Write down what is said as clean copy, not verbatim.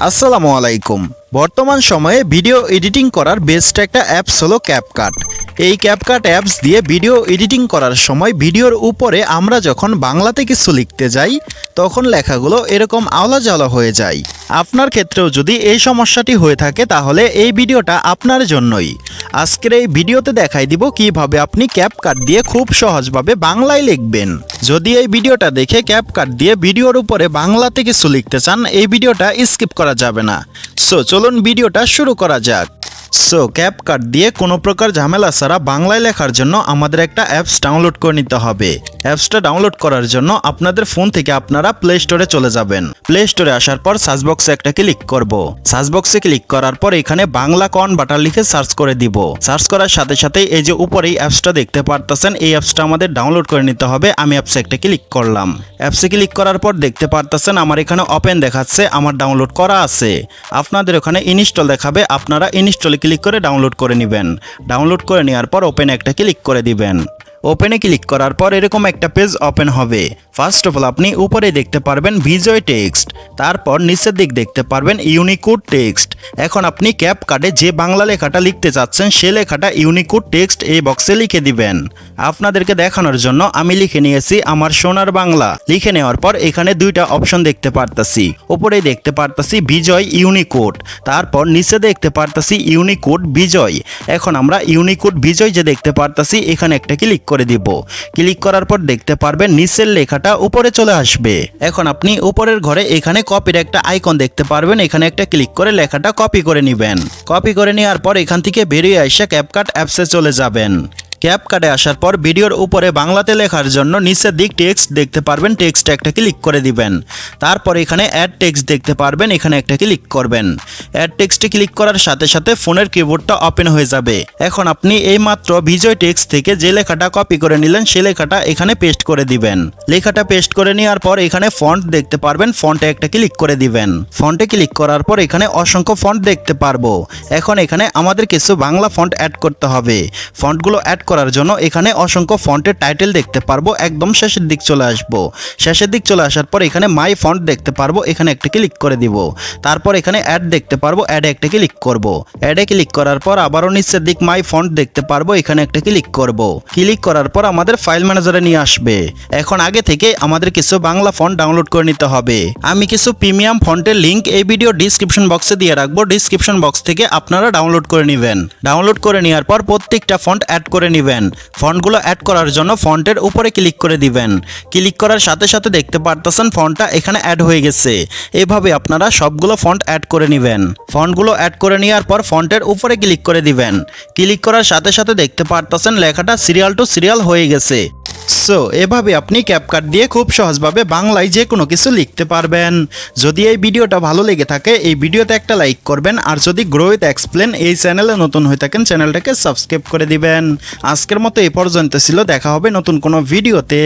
আসসালামু আলাইকুম। বর্তমান সময়ে ভিডিও এডিটিং করার বেস্ট একটা অ্যাপস হলো ক্যাপকাট। এই ক্যাপকাট অ্যাপস দিয়ে ভিডিও এডিটিং করার সময় ভিডিওর উপরে আমরা যখন বাংলাতে কিছু লিখতে যাই তখন লেখাগুলো এরকম আওলা হয়ে যায়। আপনার ক্ষেত্রেও যদি এই সমস্যাটি হয়ে থাকে তাহলে এই ভিডিওটা আপনার জন্যই। আজকের এই ভিডিওতে দেখাই দিব কিভাবে আপনি ক্যাপকাট দিয়ে খুব সহজভাবে বাংলায় লিখবেন। যদি এই ভিডিওটা দেখে ক্যাপকাট দিয়ে ভিডিওর উপরে বাংলাতে কিছু লিখতে চান এই ভিডিওটা স্কিপ করা যাবে না। সো চলুন ভিডিওটা শুরু করা যাক। সো ক্যাপকাট দিয়ে কোনো প্রকার ঝামেলা ছাড়া বাংলায় লেখার জন্য আমাদের একটা অ্যাপস ডাউনলোড করে নিতে হবে। অ্যাপসটা ডাউনলোড করার জন্য আপনাদের ফোন থেকে আপনারা প্লে স্টোরে চলে যাবেন। প্লে স্টোরে আসার পর সার্চ বক্সে একটা ক্লিক করব। সার্চ বক্সে ক্লিক করার পর এখানে বাংলা কনভার্টার লিখে সার্চ করে দিব। সার্চ করার সাথে সাথে এই যে উপরেই অ্যাপসটা দেখতে পারতেছেন এই অ্যাপসটা আমাদের ডাউনলোড করে নিতে হবে। আমি অ্যাপসে একটা ক্লিক করলাম। অ্যাপসে ক্লিক করার পর দেখতে পারতেছেন আমার এখানে ওপেন দেখাচ্ছে, আমার ডাউনলোড করা আছে। আপনাদের ওখানে ইনস্টল দেখাবে, আপনারা ইনস্টলে ক্লিক করে ডাউনলোড করে নেবেন। ডাউনলোড করে নেওয়ার পর ওপেনে একটা ক্লিক করে দিবেন। ওপেনে ক্লিক করার পর এরকম একটা পেজ ওপেন হবে। ফার্স্ট অফ অল আপনি উপরে দেখতে পারবেন ভিজুয়াল টেক্সট, তারপর নিচের দিক দেখতে পারবেন ইউনিকোড টেক্সট। এখন আপনি ক্যাপকাটে যে বাংলা লেখাটা লিখতে চাচ্ছেন সে লেখাটা ইউনিকোড টেক্সট এই বক্সে লিখে দিবেন। আপনাদেরকে দেখানোর জন্য আমি লিখে নিয়েছি আমার সোনার বাংলা। লিখে নেওয়ার পর এখানে দুইটা অপশন দেখতে পারতাছি। উপরে দেখতে পারতাছি বিজয় ইউনিকোড, তারপর নিচে দেখতে পারতাছি ইউনিকোড বিজয়। এখন আমরা ইউনিকোড বিজয় যে দেখতে পারতাছি এখানে একটা ক্লিক করে দিব। ক্লিক করার পর দেখতে পারবেন নিচের লেখাটা উপরে চলে আসবে। এখন আপনি উপরের ঘরে এখানে কপির একটা আইকন দেখতে পারবেন, এখানে একটা ক্লিক করে লেখাটা কপি করে নেবেন। কপি করে নেওয়ার পর এখান থেকে বেরিয়ে এসে ক্যাপকাট অ্যাপসে চলে যাবেন। ক্যাপকাটে আসার পর ভিডিওর উপরে বাংলাতে লেখার জন্য নিচের দিক টেক্সট দেখতে পারবেন, টেক্সটে একটা ক্লিক করে দিবেন। তারপর এখানে অ্যাড টেক্সট দেখতে পারবেন, এখানে একটা ক্লিক করবেন। অ্যাড টেক্সটে ক্লিক করার সাথে সাথে ফোনের কিবোর্ডটা ওপেন হয়ে যাবে। এখন আপনি এইমাত্র ভিজুয়াল টেক্সট থেকে যে লেখাটা কপি করে নিলেন সে লেখাটা এখানে পেস্ট করে দিবেন। লেখাটা পেস্ট করে নেওয়ার পর এখানে ফন্ট দেখতে পারবেন, ফন্টে একটা ক্লিক করে দিবেন। ফন্টে ক্লিক করার পর এখানে অসংখ্য ফন্ট দেখতে পারবো। এখন এখানে আমাদের কিছু বাংলা ফন্ট অ্যাড করতে হবে। ফন্টগুলো অ্যাড করার জন্য এখানে অসংখ্য ফন্টের টাইটেল দেখতে পারবো। একদম শেষের দিক চলে আসবো। শেষের দিক চলে আসার পর এখানে মাই ফন্ট দেখতে পারবো, এখানে একটা ক্লিক করে দিব। তারপর এখানে অ্যাড দেখতে পারবো, অ্যাডে একটা ক্লিক করব। অ্যাডে ক্লিক করার পর আবারও নিচের দিক মাই ফন্ট দেখতে পারবো, এখানে একটা ক্লিক করব। ক্লিক করার পর আমাদের ফাইল ম্যানেজারে নিয়ে আসবে। এখন আগে থেকে আমাদের কিছু বাংলা ফন্ট ডাউনলোড করে নিতে হবে। আমি কিছু প্রিমিয়াম ফন্টের লিংক এই ভিডিও ডিসক্রিপশন বক্সে দিয়ে রাখবো। ডিসক্রিপশন বক্স থেকে আপনারা ডাউনলোড করে নেবেন। ডাউনলোড করে নেওয়ার পর প্রত্যেকটা ফন্ট অ্যাড করে নেবেন। ফন্টগুলো অ্যাড করার জন্য ফন্টের উপরে ক্লিক করে দিবেন। ক্লিক করার সাথে সাথে দেখতে পারতেছেন ফন্টটা এখানে অ্যাড হয়ে গেছে। এভাবে আপনারা সবগুলো ফন্ট অ্যাড করে নেবেন। ফন্টগুলো অ্যাড করে নেওয়ার পর ফন্টের উপরে ক্লিক করে দিবেন। ক্লিক করার সাথে সাথে দেখতে পারতেছেন লেখাটা সিরিয়াল টু সিরিয়াল হয়ে গেছে। সো এভাবে আপনি ক্যাপকাট দিয়ে খুব সহজভাবে বাংলায় যে কোনো কিছু লিখতে পারবেন। যদি এই ভিডিওটা ভালো লেগে থাকে এই ভিডিওতে একটা লাইক করবেন, আর যদি গ্রো উইথ এক্সপ্লেন এই চ্যানেলে নতুন হয়ে থাকেন চ্যানেলটাকে সাবস্ক্রাইব করে দিবেন। আজকের মতো এই পর্যন্ত ছিল, দেখা হবে নতুন কোনো ভিডিওতে।